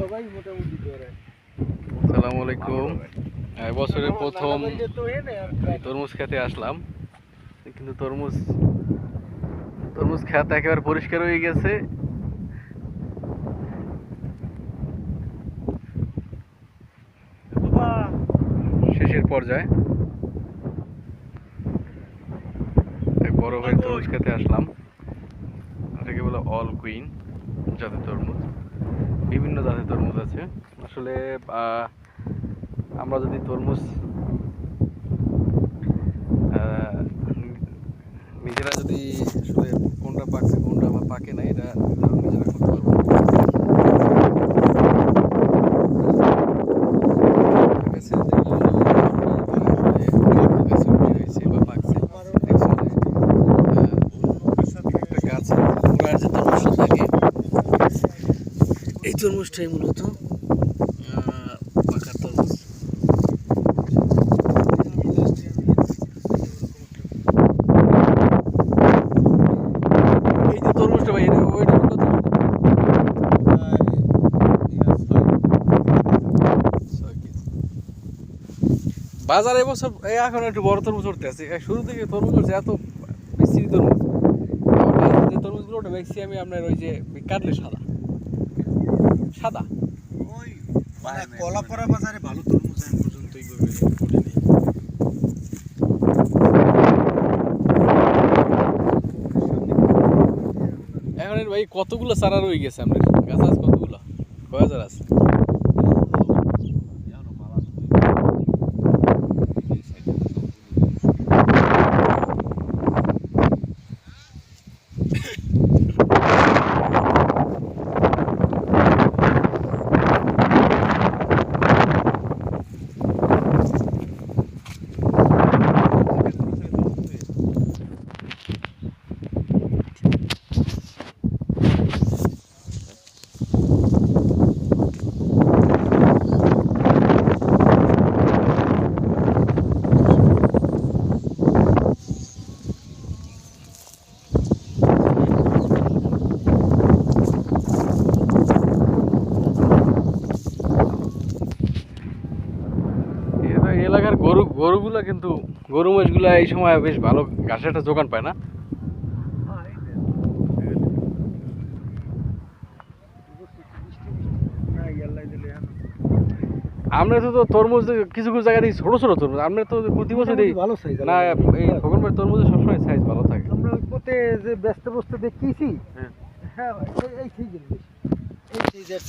আসসালামু আলাইকুম। বছরের প্রথম তরমুজ খেতে আসলাম, কিন্তু তরমুজ খেত একেবারে পরিষ্কার হয়ে গেছে। শেষের পর্যায়ে এক বড় ভাই তরমুজ খেতে আসলাম। এটাকে বলে অল কুইন জাতের তরমুজ। বিভিন্ন জাতের তরমুজ আছে। আসলে আমরা যদি তরমুজ নিজেরা যদি আসলে কোনটা পাকছে কোনটা বা পাকে না এটা নিজেরা করতে পারবো। এই তরমুজটাই মূলত পাকার তরমুজ। এই যে তরমুজটা ভাই ওইটা কত? বাজারে এবছর এখন একটু বড় তরমুজ উঠতে আছে। শুরু থেকে তরমুজ উঠছে এত মিষ্টি তরমুজ। যে তরমুজগুলো ওটা দেখছি আমি আপনার ওই যে কাটলে সাদা সাদা ওই মানে কলাপাড়া বাজারে ভালো তরমুজ এখন পর্যন্ত এইভাবে ওঠেনি। এখন ভাই কতগুলো চারা রয়ে গেছে আপনার গাছ আছে? কতগুলো কয় হাজার আছে? এলাকার গরুগুলা কিন্তু গরু মহিষগুলা এই সময় বেশ ভালো ঘাসের একটা যোগান পায় না। আমরা তো তরমুজ কিছু কিছু জায়গায় ছোট ছোট তরমুজ, আমরা তো প্রতি বছর ভালো সাইজ না এই খগনবাড়ির তরমুজের সবসময় সাইজ ভালো থাকে। আমরা ওই পথে যে ব্যস্ত বসতে দেখিয়েছি, হ্যাঁ হ্যাঁ এই সাইজের বেশি, এই সাইজের